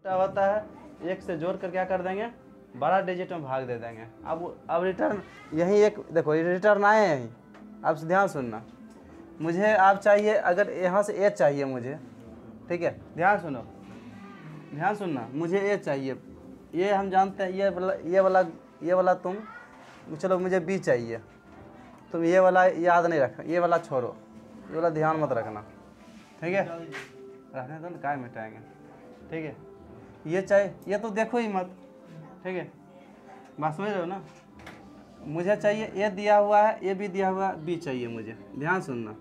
क्या होता है, एक से जोड़ कर क्या कर देंगे, बड़ा डिजिट में भाग दे देंगे। अब रिटर्न यही एक देखो, रिटर्न आए हैं यहीं। अब ध्यान सुनना, मुझे आप चाहिए, अगर यहाँ से ए चाहिए मुझे, ठीक है, ध्यान सुनो, ध्यान सुनना, मुझे ए चाहिए, ये हम जानते हैं, ये वाला तुम, चलो मुझे बी चाहिए, तुम ये वाला याद नहीं रखना, ये वाला छोड़ो, ये वाला ध्यान मत रखना, ठीक है, रखने दो ना, काय मिटाएंगे, ठीक है। ये चाहिए, ये तो देखो ही मत, ठीक है, बात समझ रहे हो ना। मुझे चाहिए ए दिया हुआ है, ए भी दिया हुआ है, बी चाहिए मुझे, ध्यान सुनना।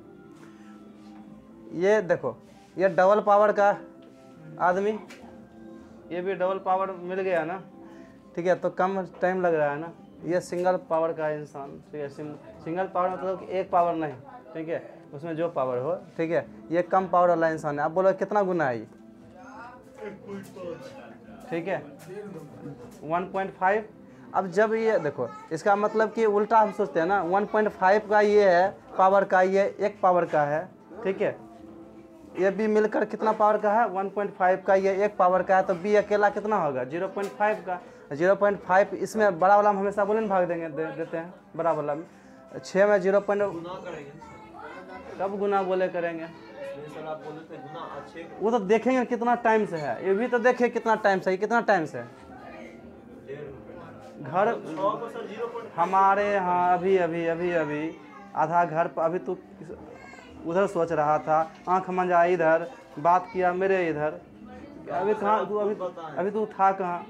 ये देखो, ये डबल पावर का आदमी, ये भी डबल पावर मिल गया ना, ठीक है, तो कम टाइम लग रहा है ना। ये सिंगल पावर का इंसान, ठीक है, सिंगल पावर मतलब कि एक पावर नहीं, ठीक है, उसमें जो पावर हो, ठीक है, ये कम पावर वाला इंसान है। आप बोलो कितना गुना है ये, ठीक है, 1.5। अब जब ये देखो, इसका मतलब कि उल्टा हम सोचते हैं ना, 1.5 का ये है पावर का, ये एक पावर का है, ठीक है, ये भी मिलकर कितना पावर का है, 1.5 का, ये एक पावर का है, तो बी अकेला कितना होगा, 0.5 का। 0.5 इसमें बड़ा वाला हम हमेशा बोले ना भाग देंगे, देते हैं बड़ा वाला में। 6 में 0. कब गुना बोले करेंगे, वो तो देखेंगे कितना टाइम से है, ये भी तो देखे कितना टाइम से, कितना टाइम से घर हमारे यहाँ अभी अभी अभी अभी आधा घर पर, अभी तू उधर सोच रहा था, आंख मंजा इधर, बात किया मेरे इधर, अभी कहाँ तू, अभी तू था कहाँ,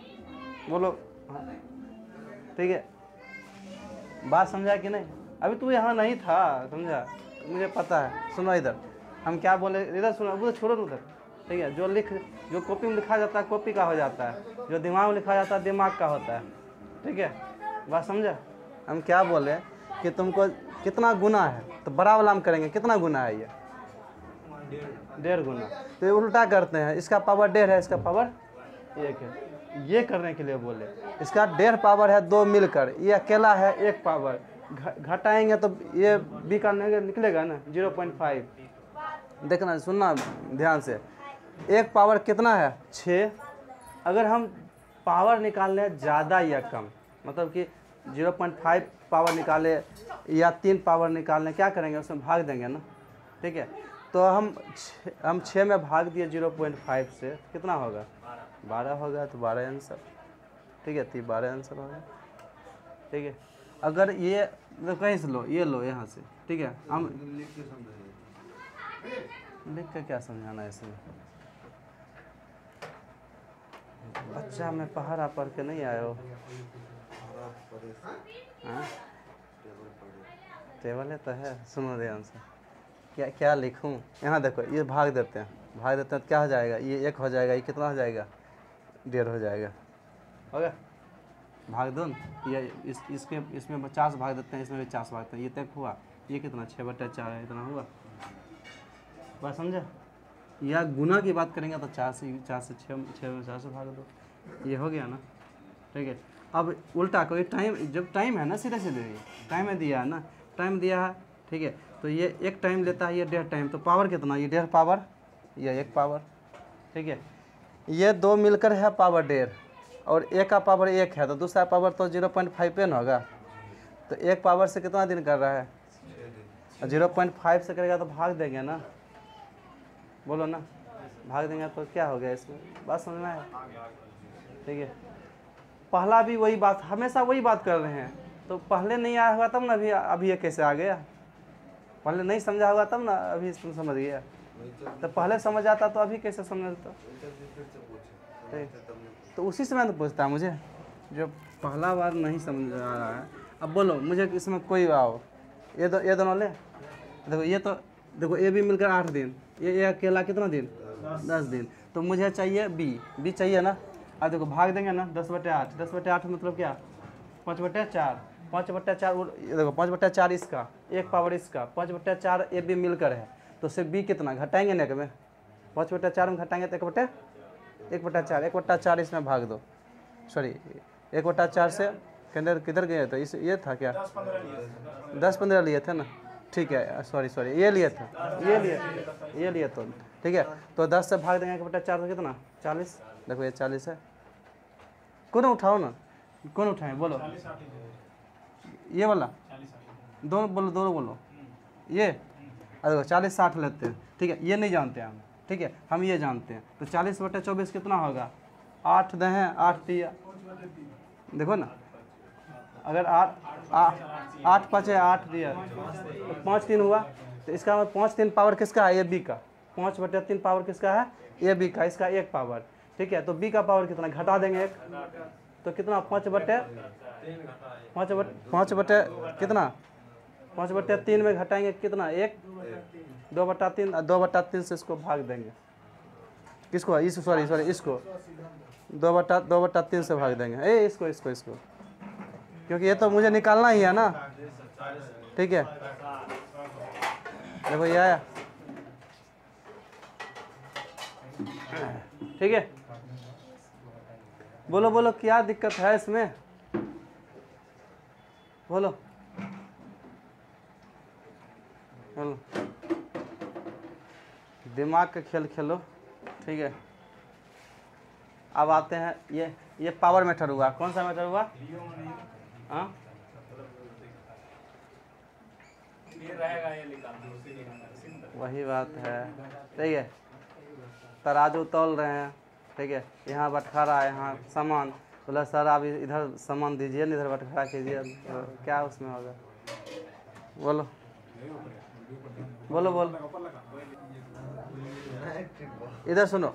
बोलो, हाँ, ठीक है, बात समझा कि नहीं, अभी तू यहाँ नहीं था, समझा, मुझे पता है। सुनो इधर, हम क्या बोले, इधर सुनो, वो छोड़ो उधर, ठीक है, जो कॉपी में लिखा जाता है कॉपी का हो जाता है, जो दिमाग में लिखा जाता है दिमाग का होता है, ठीक है, बात समझा। हम क्या बोले कि तुमको कितना गुना है, तो बड़ा वाला हम करेंगे, कितना गुना है ये, 1.5 गुना, तो ये उल्टा करते हैं, इसका पावर 1.5 है, इसका पावर 1 है, ये करने के लिए बोले। इसका 1.5 पावर है, 2 मिलकर, ये अकेला है 1 पावर, घटाएंगे तो ये बी का निकलेगा ना 0.5। देखना, सुनना ध्यान से, 1 पावर कितना है, 6। अगर हम पावर निकालने ज़्यादा या कम, मतलब कि 0.5 पावर निकाले या 3 पावर निकालने, क्या करेंगे, उसमें भाग देंगे ना, ठीक है। तो हम 6 में भाग दिए 0.5 से, कितना होगा, 12 होगा, तो 12 आंसर, ठीक है, तो 12 आंसर होगा, ठीक है। अगर ये तो कहीं से लो, ये लो यहाँ से, ठीक है, हम लिख के क्या समझाना है इसमें, बच्चा में पहाड़ा पढ़ के नहीं आए हो, टेबल है तो है, सुनो ध्यान से, क्या लिखूं, यहाँ देखो, ये भाग देते हैं तो क्या हो जाएगा, ये 1 हो जाएगा, ये कितना हो जाएगा, 1.5 हो जाएगा, हो गया, भाग दो न, ये इसमें 50 भाग देते हैं, इसमें भी 50 भाग देते हैं, ये तक हुआ, ये कितना 6/4 है, इतना हुआ, बात समझा। या गुना की बात करेंगे तो 4 से 6 में 4 से भाग दो, ये हो गया ना, ठीक है। अब उल्टा कोई टाइम, जब टाइम है ना, सीधे टाइम में दिया है ना, टाइम दिया है, ठीक है, तो ये 1 टाइम लेता है, ये 1.5 टाइम, तो पावर कितना, ये 1.5 पावर, ये 1 पावर, ठीक है, ये 2 मिलकर है पावर 1.5, और 1 का पावर 1 है, तो दूसरा पावर तो 0.5 न होगा, तो 1 पावर से कितना दिन कर रहा है, 0.5 से करेगा तो भाग देंगे ना, बोलो ना, भाग देंगे तो क्या हो गया, इसमें बात समझना है, ठीक है। पहला भी वही बात, हमेशा वही बात कर रहे हैं, तो पहले नहीं आया हुआ तब ना, अभी ये कैसे आ गया, पहले नहीं समझा हुआ तब ना अभी तुम समझ गया, तो पहले समझ आता तो अभी कैसे समझता, तो उसी से मैं तो पूछता है, मुझे जो पहला बार नहीं समझ आ रहा है। अब बोलो मुझे इसमें कोई आओ, ये दोनों ले, देखो ये तो देखो, ये भी मिलकर 8 दिन, ये अकेला कितना दिन, 10 दिन, तो मुझे चाहिए बी चाहिए ना। अब देखो भाग देंगे ना, 10/8, 10/8 मतलब क्या, 5/4, 5/4, देखो 5/4 इसका, 1 पावर इसका, 5/4 ये भी मिलकर है, तो सिर्फ बी कितना घटाएंगे ना, में 5/4 में घटाएंगे तो 1/4, 1/4 इसमें भाग दो, सॉरी 1/4 से किधर गए, तो इस ये था क्या, 10-15 लिए थे ना, ठीक है, सॉरी ये लिए थे, ये लिए तो ठीक है, तो 10 से भाग देंगे 1/4 तो कितना, 40, देखो ये 40 है, कौन उठाओ ना, कौन उठाए बोलो, ये वाला दोनों बोलो, दोनों बोलो, ये अरे देखो 40-60 लेते हैं, ठीक है, ये नहीं जानते हम, ठीक है, हम ये जानते हैं। तो 40/24 कितना होगा, 8 दे हैं, 8 दिया, देखो ना, अगर 8 5 8 दिया तो 5 3 हुआ, तो इसका मतलब 5 3 पावर किसका है, ये बी का, 5/3 पावर किसका है, ये बी का, इसका 1 पावर, ठीक है। तो बी का पावर कितना, घटा देंगे 1, तो कितना 5/3 में घटाएंगे कितना, 1, 2/3 से इसको भाग देंगे, किसको, इस सॉरी इसको 2/3 से भाग देंगे, इसको क्योंकि ये तो मुझे निकालना ही है ना, ठीक है। देखो ये आया, ठीक है। बोलो बोलो क्या दिक्कत है इसमें, बोलो बोलो, दिमाग का खेल खेलो, ठीक है। अब आते हैं ये पावर मेथड हुआ, कौन सा मेथड हुआ, हाँ वही बात है, ठीक है। तराजू तौल रहे हैं, ठीक है, यहाँ बटखारा है, यहाँ सामान, बोला सर आप इधर सामान दीजिए ना, इधर बटखारा कीजिए, तो क्या उसमें होगा, बोलो बोलो बोलो, इधर सुनो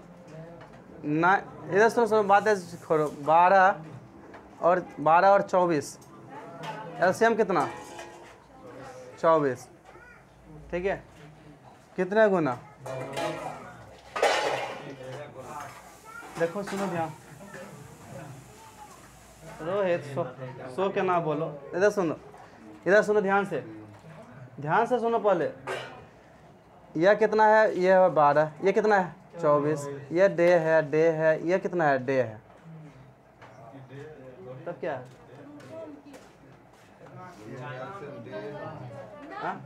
ना, इधर सुनो बातें छोड़ो, 12 और 24 एलसीएम कितना, 24, ठीक है, कितने गुना, देखो सुनो ध्यान, रोहित सो के ना बोलो, इधर सुनो ध्यान से सुनो पहले, यह कितना है, यह है 12, ये कितना है 24, ये डे है, ये कितना है, डे है, तब क्या है,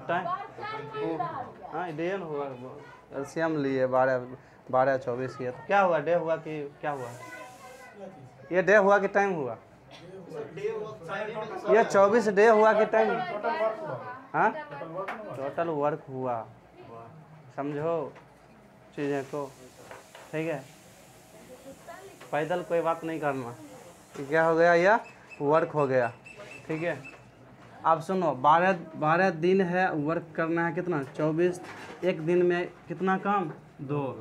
टाइम, हाँ डे हुआ, एलसीएम लिए 12 24 किया, तो क्या हुआ, डे हुआ कि क्या हुआ, ये डे हुआ कि टाइम हुआ, ये 24 डे हुआ कि टाइम, हाँ टोटल वर्क हुआ, समझो चीज़ें को, ठीक है। पैदल कोई बात नहीं करना, क्या हो गया, यह वर्क हो गया, ठीक है। अब सुनो 12 दिन है, वर्क करना है कितना, 24, एक दिन में कितना काम, 2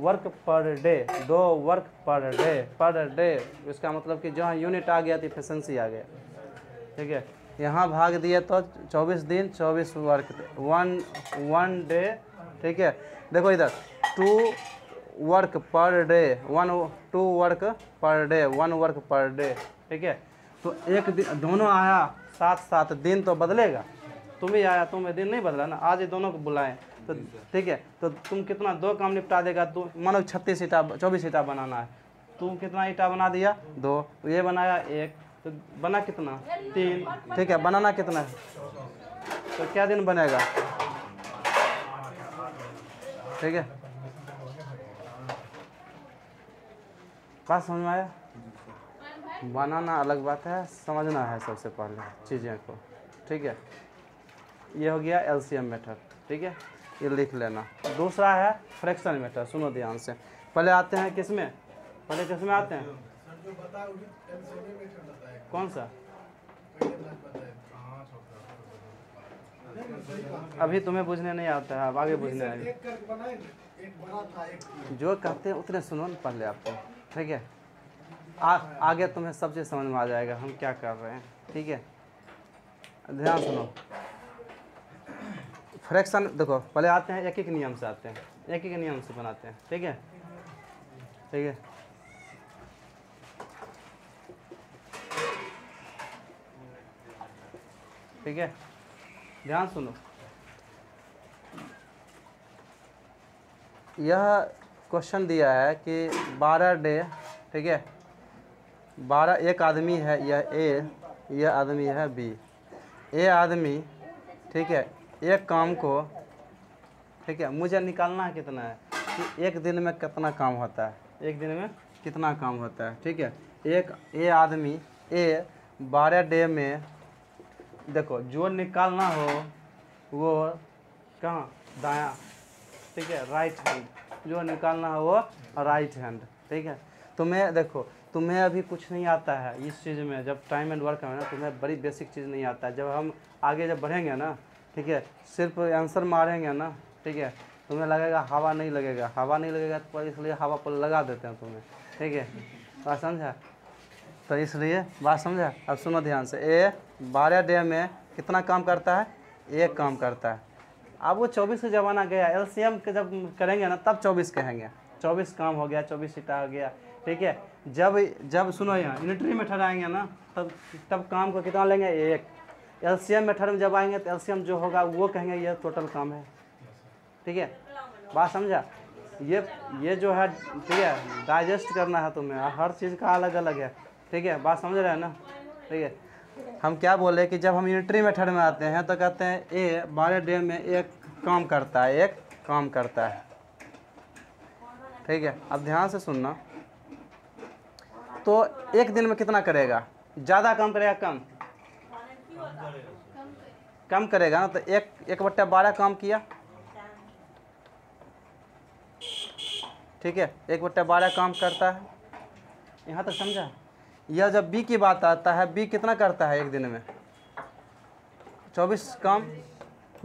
work per day, 2 work per day, इसका मतलब कि जहाँ यूनिट आ गया तो एफिशिएंसी आ गया, ठीक है। यहाँ भाग दिए तो 24 दिन 24 वर्क, 1 डे, ठीक है। देखो इधर 2 work per day, 2 work per day, 1 work per day, ठीक है। तो एक दिन दोनों आया साथ दिन तो बदलेगा, तुम ही आया, तुम्हें दिन नहीं बदला ना, आज ये दोनों को बुलाएं तो ठीक है। तो तुम कितना 2 काम निपटा देगा, तू मानो 36 ईटा 24 ईटा बनाना है, तुम कितना ईटा बना दिया, 2, तो ये बनाया 1, तो बना कितना 3, ठीक है, बनाना कितना है, तो क्या दिन बनेगा, ठीक है। बात समझ में आया, बनाना अलग बात है, समझना है सबसे पहले चीज़ें को, ठीक है। ये हो गया एलसीएम मेथड, ठीक है, ये लिख लेना। दूसरा है फ्रैक्शन मेथड, सुनो ध्यान से, पहले आते हैं किसमें आते हैं, कौन सा, अभी तुम्हें बुझने नहीं आता है, अब आगे बुझने आएगा, जो कहते हैं उतने सुनो ना पहले आपको, ठीक है। आगे तुम्हें सब चीज़ समझ में आ जाएगा हम क्या कर रहे हैं, ठीक है। ध्यान सुनो, फ्रैक्शन देखो, पहले आते हैं एक नियम से आते हैं, एक नियम से बनाते हैं, ठीक है, ठीक है। ठीक है, ध्यान सुनो, यह क्वेश्चन दिया है कि 12 डे, ठीक है, 12, एक आदमी है, यह ए, यह आदमी है बी, ए आदमी, ठीक है, एक काम को, ठीक है, मुझे निकालना है कितना है कि एक दिन में कितना काम होता है, एक दिन में कितना काम होता है, ठीक है। एक आदमी 12 डे में, देखो जो निकालना हो वो कहाँ, दायां, ठीक है, राइट हैंड, जो निकालना हो वो राइट हैंड, ठीक है। तुम्हें देखो, तुम्हें अभी कुछ नहीं आता है इस चीज़ में, जब टाइम एंड वर्क है ना, तुम्हें बड़ी बेसिक चीज़ नहीं आता है। जब हम आगे जब बढ़ेंगे ना, ठीक है, सिर्फ आंसर मारेंगे ना, ठीक है, तुम्हें लगेगा हवा नहीं लगेगा, हवा नहीं लगेगा तो इसलिए हवा पर लगा देते हैं तुम्हें, ठीक है, बात समझा। तो इसलिए बात समझा। अब सुनो ध्यान से, 12 डे में कितना काम करता है, एक काम करता है। अब वो 24 का ज़माना गया, एलसीएम के जब करेंगे ना तब 24 कहेंगे, 24 काम हो गया, 24 सीटा हो गया, ठीक है। जब सुनो यहाँ यूनिटरी मेथड आएंगे ना, तब काम को कितना लेंगे, एक। एलसीएम मेथड में जब आएंगे तो एलसीएम जो होगा वो कहेंगे ये टोटल काम है, ठीक है, बात समझा। ये जो है, ठीक है, डाइजेस्ट करना है तुम्हें, हर चीज़ का अलग अलग है, ठीक है, बात समझ रहे हैं ना, ठीक है। हम क्या बोले कि जब हम यूनिटरी मेथड में आते हैं तो कहते हैं 12 डे में एक काम करता है, एक काम करता है, ठीक है। अब ध्यान से सुनना, तो एक दिन में कितना करेगा, ज़्यादा काम करेगा, कम करेगा ना, तो 1/12 काम किया, ठीक है, 1/12 काम करता है। यहाँ तक समझा। यह जब बी की बात आता है, बी कितना करता है एक दिन में, 24 काम।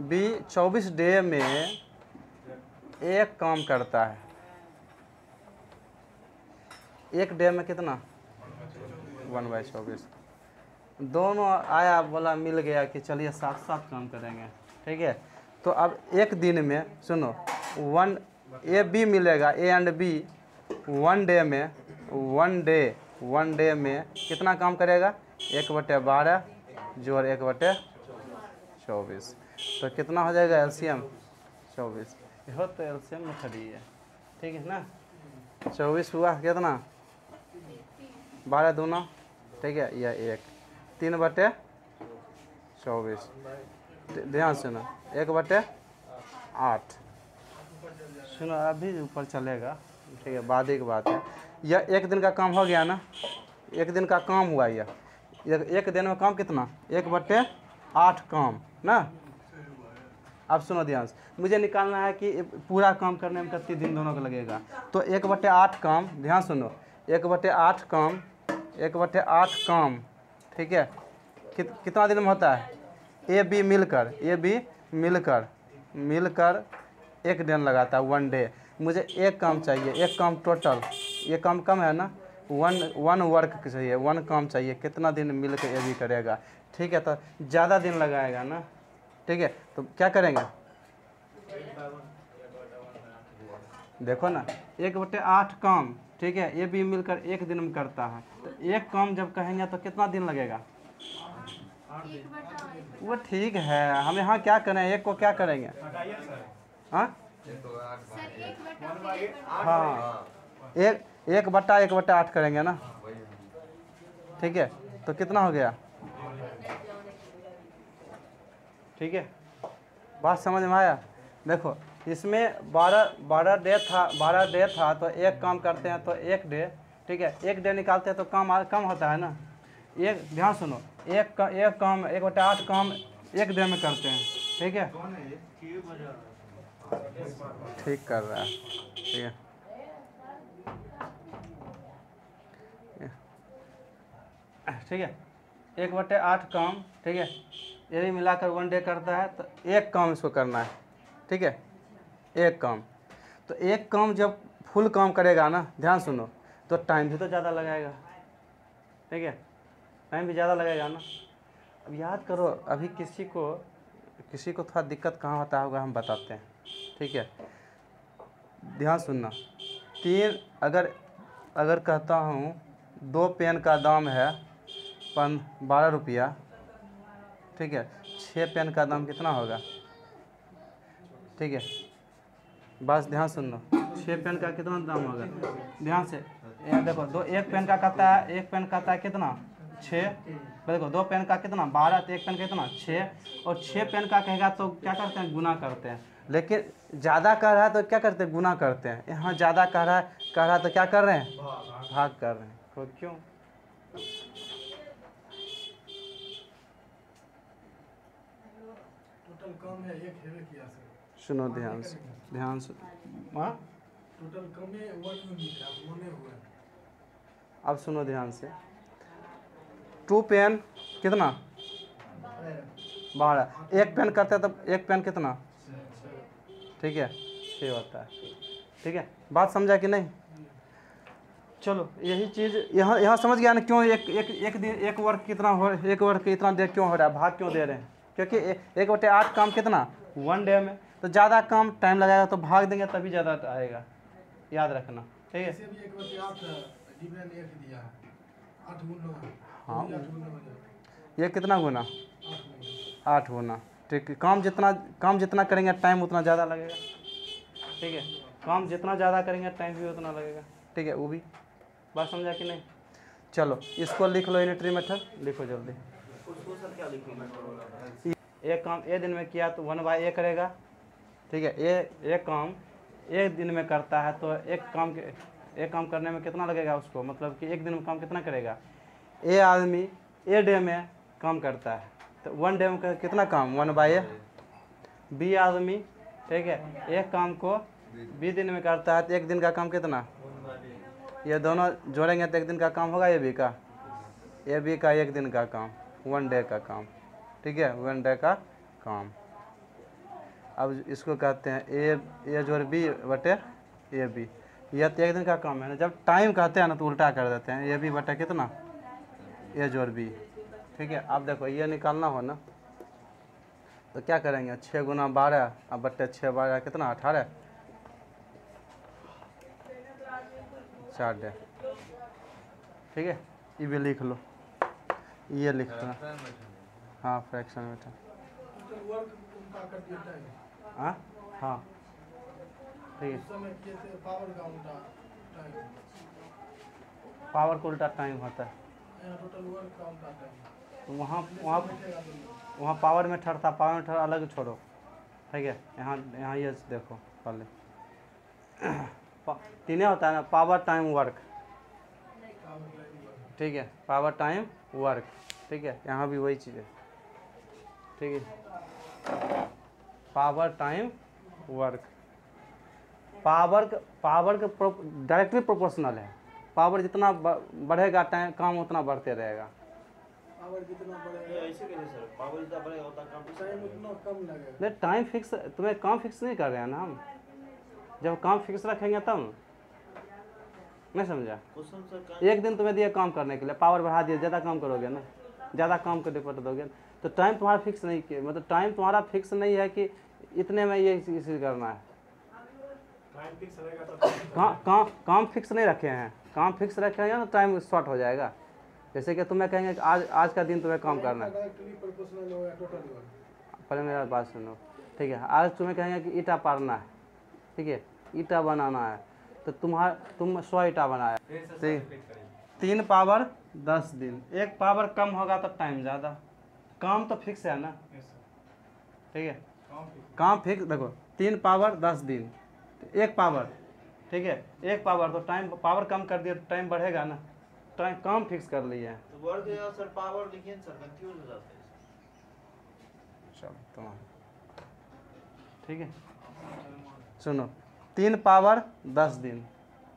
बी 24 डे में एक काम करता है, एक डे में कितना, 1/24। दोनों आया, बोला, मिल गया कि चलिए साथ साथ काम करेंगे, ठीक है। तो अब एक दिन में सुनो, ए बी मिलेगा, ए एंड बी 1 डे में, 1 डे में कितना काम करेगा, 1/12 जोड़ 1/24, तो कितना हो जाएगा एलसीएम, 24। यह तो एलसीएम में खड़ी है, ठीक है ना। 24 हुआ कितना, 12 दूना, ठीक है, यह 1, 3/24। ध्यान सुनो, 1/8। सुनो अभी ऊपर चलेगा, ठीक है, बाद की बात है। यह एक दिन का काम हो गया ना, एक दिन का काम हुआ यह, एक दिन में काम कितना, 1/8 काम ना। अब सुनो ध्यान से, मुझे निकालना है कि पूरा काम करने में कितने दिन दोनों को लगेगा। तो 1/8 काम, ध्यान सुनो, 1/8 काम, 1/8 काम, ठीक है, कितना दिन में होता है, ए बी मिलकर एक दिन लगाता है, 1 डे। मुझे एक काम चाहिए, एक काम टोटल, ये काम कम है ना, वन वर्क चाहिए, 1 काम चाहिए, कितना दिन मिलकर ए बी करेगा, ठीक है, तो ज़्यादा दिन लगाएगा ना, ठीक है। तो क्या करेंगे, देखो ना, 1/8 काम, ठीक है, ए बी मिलकर एक दिन में करता है, तो एक काम जब कहेंगे तो कितना दिन लगेगा, वो ठीक है। हम यहाँ क्या करें, एक को क्या करेंगे, हाँ हाँ, 1/8 करेंगे ना, ठीक है, तो कितना हो गया, ठीक है, बात समझ में आया। देखो इसमें 12 डे था तो एक काम करते हैं तो 1 डे, ठीक है, 1 डे निकालते हैं तो काम कम होता है ना। एक ध्यान सुनो, एक काम 1/8 काम एक डे में करते हैं, ठीक है, ठीक कर रहा है, ठीक है, ठीक है, 1/8 काम, ठीक है, ये भी मिलाकर 1 डे करता है, तो एक काम इसको करना है, ठीक है, एक काम। तो एक काम जब फुल काम करेगा ना, ध्यान सुनो, तो टाइम भी तो ज़्यादा लगाएगा, ठीक है, टाइम भी ज़्यादा लगेगा ना। अब याद करो, अभी किसी को थोड़ा दिक्कत कहाँ होता होगा, हम बताते हैं, ठीक है, ध्यान सुनना। 3 अगर कहता हूँ 2 पेन का दाम है 12 रुपया, ठीक है, 6 पेन का दाम कितना होगा, ठीक है, बस ध्यान सुनना, 6 पेन का कितना दाम होगा, ध्यान से देखो, एक पेन का कहता है, एक पेन कहता है कितना, 6, देखो 2 पेन का कितना 12, तो एक पेन का कितना 6, और 6 पेन का कहेगा तो क्या करते हैं, गुना करते हैं। लेकिन ज़्यादा कह रहा है तो क्या करते हैं, गुना करते हैं। यहाँ ज़्यादा कह रहा है कह रहा तो क्या कर रहे हैं, भाग कर रहे हैं। तो क्यों? टोटल कम है, एक हेवे किया सर। सुनो ध्यान से, ध्यान से। हाँ टोटल कम है, वन यूनिट है, आप मने हुए। अब सुनो ध्यान से, 2 पेन कितना, 12, 1 पेन करते हैं तो 1 पेन कितना, ठीक है 6 होता है, ठीक है। बात समझा कि नहीं? चलो यही चीज़ यहाँ समझ गया ना, क्यों एक दिन एक वर्क कितना हो, एक वर्क इतना देर क्यों हो रहा है, भाग क्यों दे रहे हैं? क्योंकि 1/8 काम कितना, 1 डे में, तो ज़्यादा काम टाइम लगाएगा तो भाग देंगे तभी ज़्यादा आएगा, याद रखना, ठीक है। इसे भी 1/8 डिवाइड 1 दिया है, 8 गुना। हाँ 8 गुना हो जाएगा। ये कितना गुना, 8 गुना। 8 गुना, ठीक है। काम जितना करेंगे टाइम उतना ज़्यादा लगेगा, ठीक है। काम जितना ज़्यादा करेंगे टाइम भी उतना लगेगा, ठीक है। वो भी बात समझा कि नहीं? चलो इसको लिख लो, यूनिटरी मेथड लिखो जल्दी। उसको सर क्या लिखेंगे? एक काम एक दिन में किया तो 1/a करेगा, ठीक है। एक काम एक दिन में करता है तो एक काम करने में कितना लगेगा उसको, मतलब कि एक दिन में काम कितना करेगा। ए आदमी ए डे में काम करता है तो 1 डे में कितना काम, 1/a। बी आदमी, ठीक है, एक काम को बी दिन में करता है तो एक दिन का काम कितना, ये दोनों जोड़ेंगे तो एक दिन का काम होगा ए बी का, ए बी का एक दिन का काम, 1 डे का काम, ठीक है, 1 डे का काम। अब इसको कहते हैं ए जोड़ बी बटे ए बी, यह तो एक दिन का काम है ना। जब टाइम कहते हैं ना तो उल्टा कर देते हैं, ए बी बटे कितना, ए जोड़ बी, ठीक है। अब देखो ये निकालना हो ना तो क्या करेंगे, 6 गुना 12 अब बटे 6 12 कितना, 18, 4 डे, ठीक है। ये भी लिख लो, ये लिख लो, हाँ फ्रैक्शन में था, टोटल वर्क उनका कर दिया टाइम। हाँ हाँ ठीक है। उस समय किए थे पावर का उल्टा टाइम। पावर को उल्टा टाइम होता है, यहाँ टोटल वर्क का उल्टा टाइम। तो वहाँ बैठेगा दोनों। वहाँ पावर मेथड था, पावर मेथड अलग छोड़ो, ठीक है। यहाँ ये देखो पहले तीनों होता है ना, power time work, power time work. ठीक है, पावर टाइम वर्क, ठीक है। यहाँ भी वही चीज़ है, ठीक है, पावर टाइम वर्क। पावर का डायरेक्टली प्रोपोर्शनल है, पावर जितना बढ़ेगा टाइम काम उतना बढ़ते रहेगा। पावर कितना बढ़ेगा, ऐसे कैसे सर, पावर जितना बढ़ेगा उतना काम टाइम उतना कम लगेगा। नहीं टाइम फिक्स, तुम्हें काम फिक्स नहीं कर रहे हैं ना हम, जब काम फिक्स रखेंगे तब, नहीं समझा। क्वेश्चन सर का एक दिन तुम्हें दिया काम करने के लिए, पावर बढ़ा दिया, ज़्यादा काम करोगे ना, ज़्यादा काम को रिपोर्ट दोगे तो टाइम तुम्हारा फिक्स नहीं किया, मतलब टाइम तुम्हारा फिक्स नहीं है कि इतने में ये इसी करना है। टाइम फिक्स रहेगा तो काम फिक्स नहीं रखे हैं, काम फिक्स रखेंगे ना टाइम शॉर्ट हो जाएगा। जैसे कि तुम्हें कहेंगे कि आज का दिन तुम्हें काम करना है, डायरेक्टली प्रोपोर्शनल होगा टोटल वर्क। पहले मेरा बात सुनो, ठीक है। आज तुम्हें कहेंगे कि ईटा पारना है, ठीक है, ईटा बनाना है, तो तुम 100 ईटा बनाया, ठीक, 3 पावर 10 दिन, 1 पावर कम होगा तो टाइम ज़्यादा, काम तो फिक्स है ना, ठीक है। काम फिक्स देखो, 3 पावर 10 दिन, 1 पावर, ठीक है, 1 पावर तो टाइम, पावर कम कर दिया तो टाइम बढ़ेगा ना, टाइम काम फिक्स कर लिया है। तो वर्क या सर पावर लिखिए सर, कंफ्यूज हो जाते हैं। चलो तुम्हारा ठीक है, सुनो, 3 पावर 10 दिन,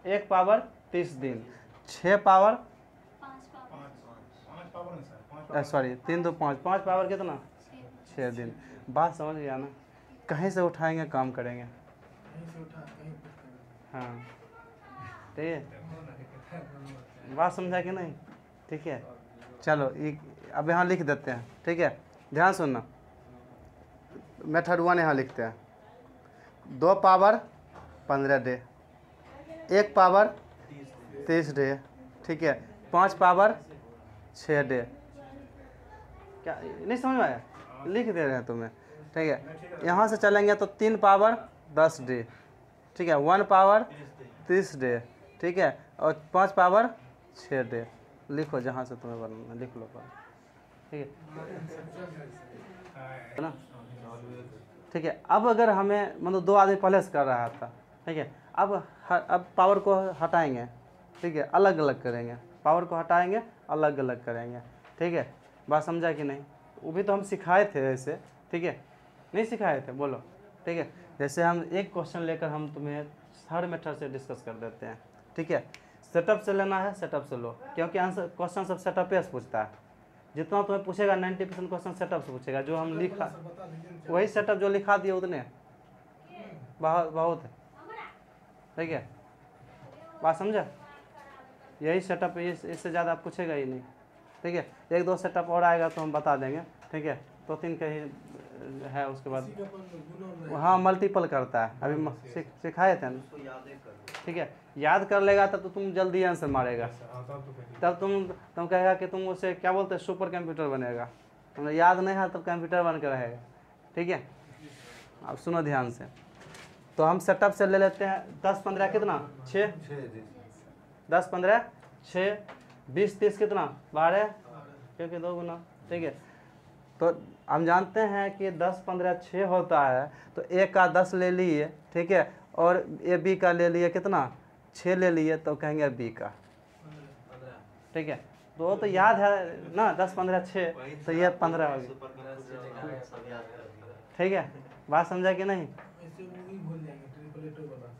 1 पावर 30 दिन, 6 पावर, सॉरी 3 2 5, 5 पावर कितना, 6 दिन। बात समझ गया ना, कहीं से उठाएंगे काम करेंगे, कहीं से उठा कहीं फिट करेगा। हाँ ठीक है, बात समझा कि नहीं, ठीक है। चलो अब यहाँ लिख देते हैं, ठीक है, ध्यान सुनना। मेथड 1 यहाँ लिखते हैं, 2 पावर 15 डे, 1 पावर 30 डे, ठीक है, 5 पावर 6 डे। क्या नहीं समझ में आया, लिख दे रहे हैं तुम्हें, ठीक है। यहाँ से चलेंगे तो 3 पावर 10 डे, ठीक है, 1 पावर 30 डे, ठीक है, और 5 पावर 6 डे। लिखो जहाँ से तुम्हें बनाना, लिख लो पर, ठीक है ना, ठीक है। अब अगर हमें मतलब 2 आदमी पहले से कर रहा था, ठीक है, अब पावर को हटाएंगे, ठीक है, अलग अलग करेंगे, पावर को हटाएंगे अलग अलग करेंगे, ठीक है, बात समझा कि नहीं? वो भी तो हम सिखाए थे ऐसे, ठीक है, नहीं सिखाए थे, बोलो, ठीक है। जैसे हम एक क्वेश्चन लेकर हम तुम्हें हर मेथड से डिस्कस कर देते हैं, ठीक है। सेटअप से लेना है, सेटअप से लो, क्योंकि आंसर क्वेश्चन सब सेटअप से पूछता है। जितना तुम्हें पूछेगा 90% क्वेश्चन सेटअप से पूछेगा, जो हम लिखा बता दीजिए। वही सेटअप जो लिखा दिए उतने बहुत बहुत है, ठीक है, बात समझा? यही सेटअप, इससे ज़्यादा पूछेगा ही नहीं, ठीक है। एक दो सेटअप और आएगा तो हम बता देंगे, ठीक है, 2-3 का ही है, उसके बाद इसी का गुना नहीं। हाँ मल्टीपल करता है, अभी सिखाए थे ना, उसको याद कर लो। ठीक है। याद कर लेगा तब तो तुम जल्दी आंसर मारेगा, आसान तो कहिए। तब तुम कहेगा कि तुम उसे क्या बोलते हैं, सुपर कंप्यूटर बनेगा। तुम्हें याद नहीं है तब कंप्यूटर बन कर रहेगा, ठीक है। अब सुनो ध्यान से, तो हम सेटअप से ले लेते हैं 10-15 कितना 6, 10-15 6, 20-30 कितना 12, क्योंकि 2 गुना, ठीक है। तो हम जानते हैं कि 10-15 6 होता है, तो ए का 10 ले लिए, ठीक है, और ए बी का ले लिए कितना 6 ले लिए, तो कहेंगे बी का, ठीक है। तो वो तो याद है ना, 10-15 6, तो ये 15 हो गया, सुपर कंप्यूटर सब याद कर दिया। ठीक है, बात समझा कि नहीं? ऐसे वो ही भूल जाएंगे ट्रिपलेट वाला।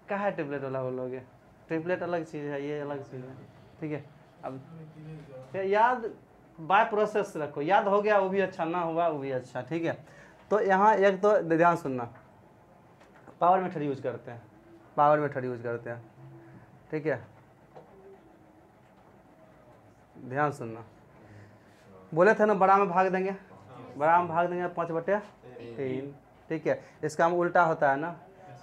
क्या है ट्रिपलेट वाला बोलोगे? ट्रिपलेट अलग चीज़ है, ये अलग चीज़ है, ठीक है। अब फिर याद बाय प्रोसेस रखो, याद हो गया वो भी अच्छा, ना हुआ वो भी अच्छा, ठीक है। तो यहाँ एक तो ध्यान सुनना, पावर मेथड यूज करते हैं, पावर मेथड यूज करते हैं, ठीक है, ध्यान सुनना। बोले थे ना बड़ा में भाग देंगे, बड़ा में भाग देंगे 5/3, ठीक है। इसका हम उल्टा होता है ना,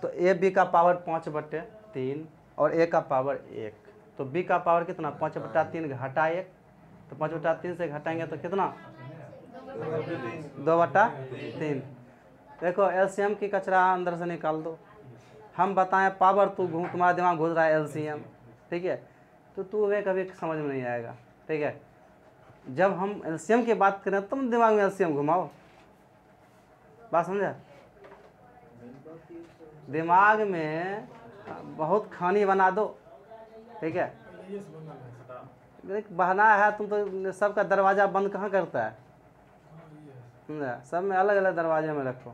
तो ए बी का पावर 5/3 और ए का पावर 1, तो बी का पावर कितना 5/3 घटा 1, तो 5/3 से घटाएंगे तो कितना 2/3। देखो एलसीएम की कचरा अंदर से निकाल दो, हम बताएं पावर, तुम्हारा दिमाग घुस रहा है एलसीएम, ठीक है, तो तुम्हें कभी समझ में नहीं आएगा, ठीक है। जब हम एलसीएम की बात करें तुम दिमाग में एलसीएम घुमाओ, बात समझा? दिमाग में बहुत खानी बना दो, ठीक है, बहना है तुम तो सबका दरवाज़ा बंद कहाँ करता है, समझा? सब में अलग अलग दरवाजे में रखो,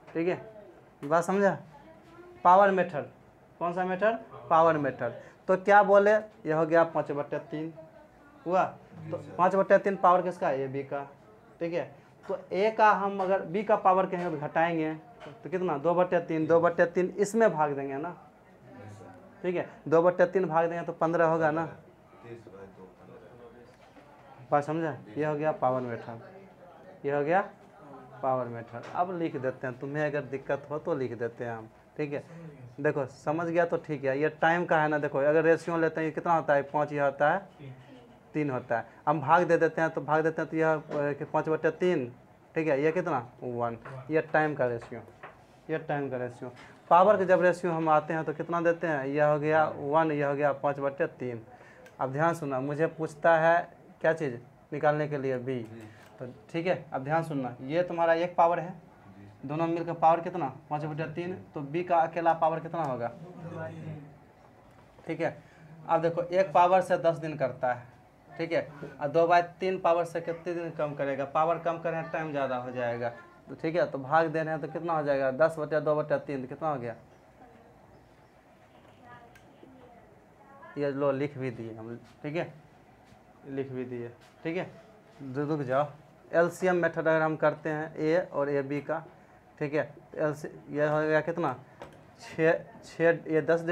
ठीक है, बात समझा? पावर मेथड, कौन सा मेथड? Power method. तो क्या बोले, ये हो गया 5/3 हुआ, तो 5/3 पावर किसका? ए बी का, ठीक है। तो ए का हम अगर बी का पावर कहेंगे तो घटाएंगे, तो कितना 2/3, 2/3 इसमें भाग देंगे ना, ठीक है, 2/3 भाग देंगे तो 15 होगा ना, बात समझा? ये हो गया पावर मेथड, ये हो गया पावर मेथड। अब लिख देते हैं, तुम्हें अगर दिक्कत हो तो लिख देते हैं हम, ठीक है। देखो समझ गया तो ठीक है। ये टाइम का है ना, देखो अगर रेशियो लेते हैं कितना होता है 5, यह होता है 3 होता है, हम भाग दे देते हैं तो भाग देते हैं तो यह 5/3, ठीक है, ये कितना 1, ये टाइम का रेशियो, ये टाइम का रेशियो। पावर के जब रेशियो हम आते हैं तो कितना देते हैं, यह हो गया 1, यह हो गया 5/3। अब ध्यान सुनना, मुझे पूछता है क्या चीज़ निकालने के लिए बी, तो ठीक है, अब ध्यान सुनना, ये तुम्हारा एक पावर है, दोनों मिलकर पावर कितना 5/3, तो बी का अकेला पावर कितना होगा, ठीक है। अब देखो एक पावर से 10 दिन करता है, ठीक है, और 2/3 पावर से कितने दिन कम करेगा, पावर कम करें टाइम ज़्यादा हो जाएगा, तो ठीक है, तो भाग दे रहे हैं तो कितना हो जाएगा 10/2/3, कितना हो गया, ये लो लिख भी दिए हम, ठीक है, लिख भी दिए, ठीक है। रुक जाओ, एलसीएम मेथड अगर हम करते हैं ए और ए बी का, ठीक है, तो ये हो गया कितना 6, ये 10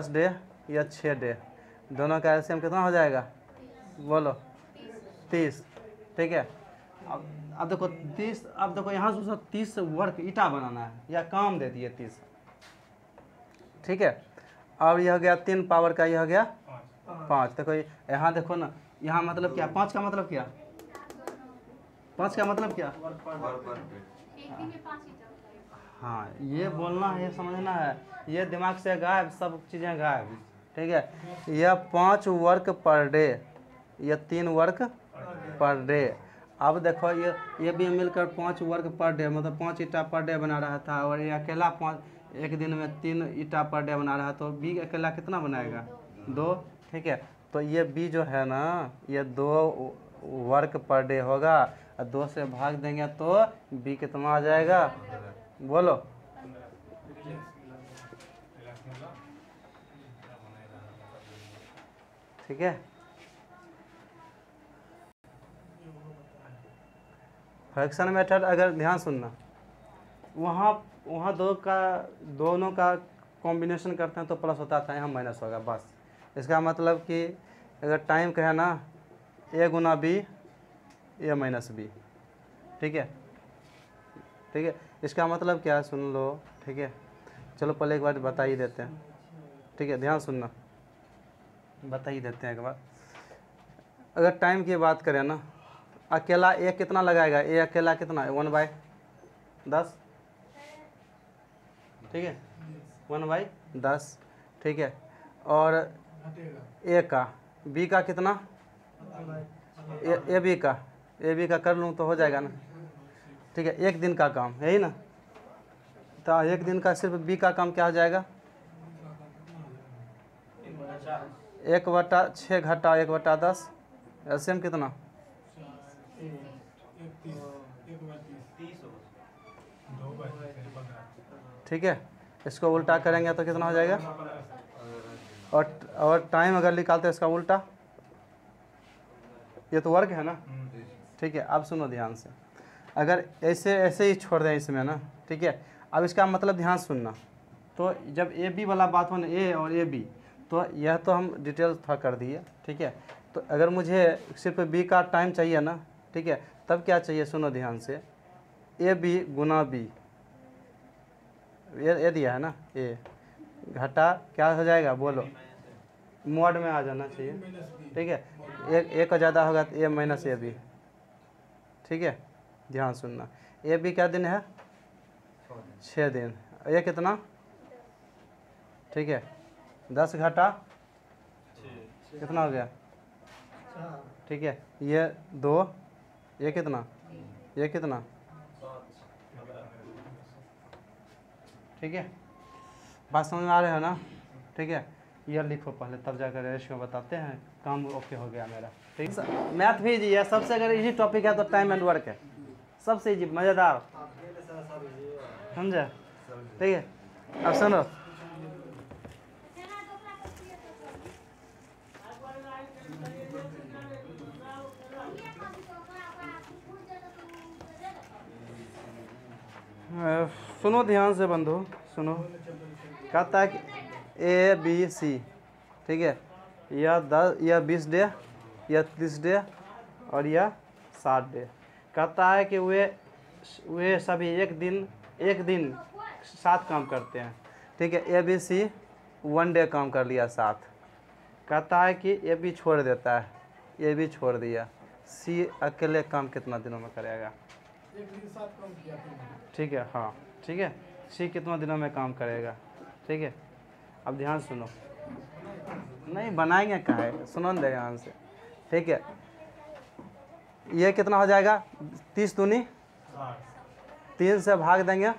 डे या 6 डे, दोनों का एलसीएम कितना हो जाएगा, बोलो 30, ठीक है। अब देखो 30, अब देखो यहाँ से 30 वर्क ईटा बनाना है या काम दे दिए 30, ठीक है। अब यह हो गया 3 पावर का, यह हो गया 5। देखो यहाँ देखो ना, यहाँ मतलब क्या, 5 का मतलब क्या, 5 का मतलब क्या, हाँ ये बोलना है, ये समझना है, ये दिमाग से गायब, सब चीज़ें गायब, ठीक है। यह 5 वर्क पर डे, यह 3 वर्क पर डे। अब देखो ये भी मिलकर 5 वर्क पर डे, मतलब 5 ईटा पर डे बना रहा था, और ये अकेला 5, एक दिन में 3 ईटा पर डे बना रहा है, तो बी अकेला कितना बनाएगा? 2। ठीक है, तो ये बी जो है ना, ये 2 वर्क पर डे होगा, और 2 से भाग देंगे तो बी कितना आ जाएगा? बोलो। ठीक है, फ्रैक्शन मेथड अगर ध्यान सुनना, वहाँ दोनों का कॉम्बिनेशन करते हैं तो प्लस होता था, यहाँ माइनस होगा बस। इसका मतलब कि अगर टाइम कहे ना ए गुना बी, ए माइनस बी। ठीक है, ठीक है, इसका मतलब क्या है सुन लो। ठीक है, चलो पहले एक बार बता ही देते हैं। ठीक है, ध्यान सुनना, बता ही देते हैं एक बार। अगर टाइम की बात करें ना, अकेला ए कितना लगाएगा? ए अकेला कितना? 1/10। ठीक है, 1/10। ठीक है, और ए का, बी का कितना? ए बी का कर लूँ तो हो जाएगा ना। ठीक है, एक दिन का काम यही ना, तो एक दिन का सिर्फ बी का काम क्या हो जाएगा? 1/6 घटा 1/10, एलसीएम कितना? 30। ठीक है, इसको उल्टा करेंगे तो कितना हो जाएगा? और टाइम अगर निकालते हैं इसका उल्टा, ये तो वर्क है ना। ठीक है, अब सुनो ध्यान से, अगर ऐसे ही छोड़ दें इसमें ना। ठीक है, अब इसका मतलब ध्यान सुनना, तो जब ए बी वाला बात हो ना, ए और ए बी, तो यह तो हम डिटेल थोड़ा कर दिए। ठीक है, तो अगर मुझे सिर्फ बी का टाइम चाहिए ना, ठीक है, तब क्या चाहिए सुनो ध्यान से, ए बी गुना बी, ये दिया है ना, ए घटा क्या हो जाएगा? बोलो, मोड में आ जाना चाहिए। ठीक है, एक का ज़्यादा होगा तो ए माइनस ए बी। ठीक है, ध्यान सुनना, ए बी क्या दिन है? 6 दिन। ये कितना? ठीक है, 10 घटा कितना हो गया? ठीक है, ये 2, ये कितना? ये कितना? ठीक है, बात समझ में आ रहे हो ना? ठीक है, ये लिखो पहले, तब जाकर रेशियो बताते हैं। काम ओके हो गया मेरा। ठीक है, मैथ भी इजी है, सबसे अगर इजी टॉपिक है तो टाइम एंड वर्क है, सबसे इजी, मज़ेदार, समझे? ठीक है, अब सुनो, सुनो ध्यान से बंधु, सुनो। कहता है कि ए बी सी, ठीक है, यह 20 डे, यह 30 डे, और यह 60 डे। कहता है कि वे सभी एक दिन 7 काम करते हैं। ठीक है, ए बी सी 1 डे काम कर लिया 7। कहता है कि ए बी छोड़ देता है, ए बी छोड़ दिया, सी अकेले काम कितना दिनों में करेगा? एक दिन 7 काम किया। ठीक है, हाँ ठीक है, सी कितना दिनों में काम करेगा? ठीक है, अब ध्यान सुनो, नहीं बनाएंगे कहाँ है, सुनो ना ध्यान से। ठीक है, ये कितना हो जाएगा? 30 दूनी 3 से भाग देंगे,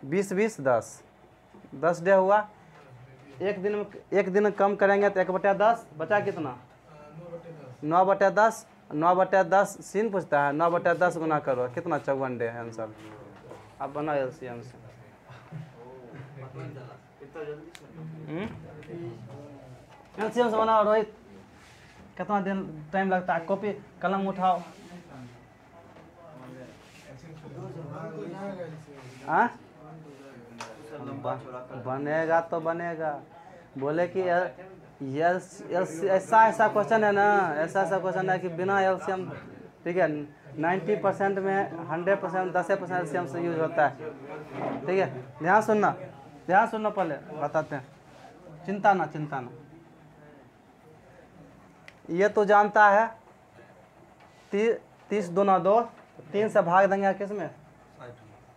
20 10 डे हुआ। एक दिन कम करेंगे तो 1/10 बचा कितना? 9/10। 9/10 सीन पूछता है, 9/10 गुना करो कितना? 54 डे है आंसर। अब बना एलसीएम से। एलसीएम से बनाओ रोहित, कितना दिन टाइम लगता है? कॉपी कलम उठाओ। हाँ बनेगा तो बनेगा, बोले कि ऐसा क्वेश्चन है ना, ऐसा क्वेश्चन है कि बिना एलसीएम, ठीक है, 90% में 100% 10% एलसीएम से यूज होता है। ठीक है, ध्यान सुनना पहले बताते हैं, चिंता ना। ये तो जानता है 30 दूना 2, 3 से भाग देंगे किस में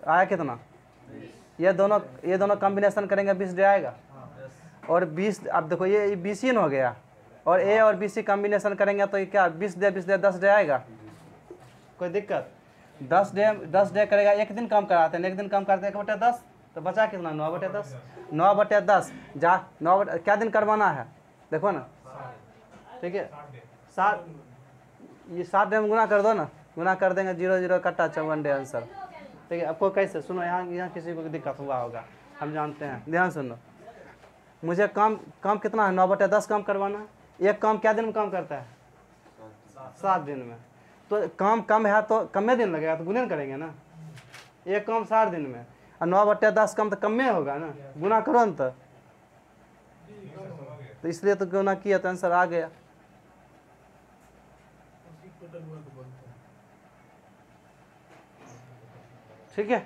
आया कितना? ये दोनों कॉम्बिनेशन करेंगे 20 डे आएगा। और 20, अब देखो ये BC हो गया, और A और BC कॉम्बिनेशन करेंगे तो ये क्या 20 डे 10 डे आएगा? कोई दिक्कत? 10 डे करेगा, एक दिन काम कराते हैं, एक दिन काम करते हैं 1/10, तो बचा कितना 9/10। 9/10 जा 9 क्या दिन करवाना है देखो ना, ठीक है 7, ये 7 दिन में गुना कर दो ना, गुना कर देंगे 0 0 कट्टा 54 डे आंसर। ठीक है आपको कैसे सुनो, यहाँ किसी को दिक्कत हुआ होगा हम जानते हैं, ध्यान सुनो। मुझे काम कितना है 9/10 काम करवाना। एक काम क्या दिन में काम करता है 7 दिन में। तो काम कम है तो कम दिन लगेगा तो गुणन करेंगे ना। एक काम 60 दिन में और 9/10 काम तो कम में होगा ना, गुना करो ना तो इसलिए तो गुना किया तो आंसर आ गया। उसी टोटल वर्क बोलते हैं। ठीक है।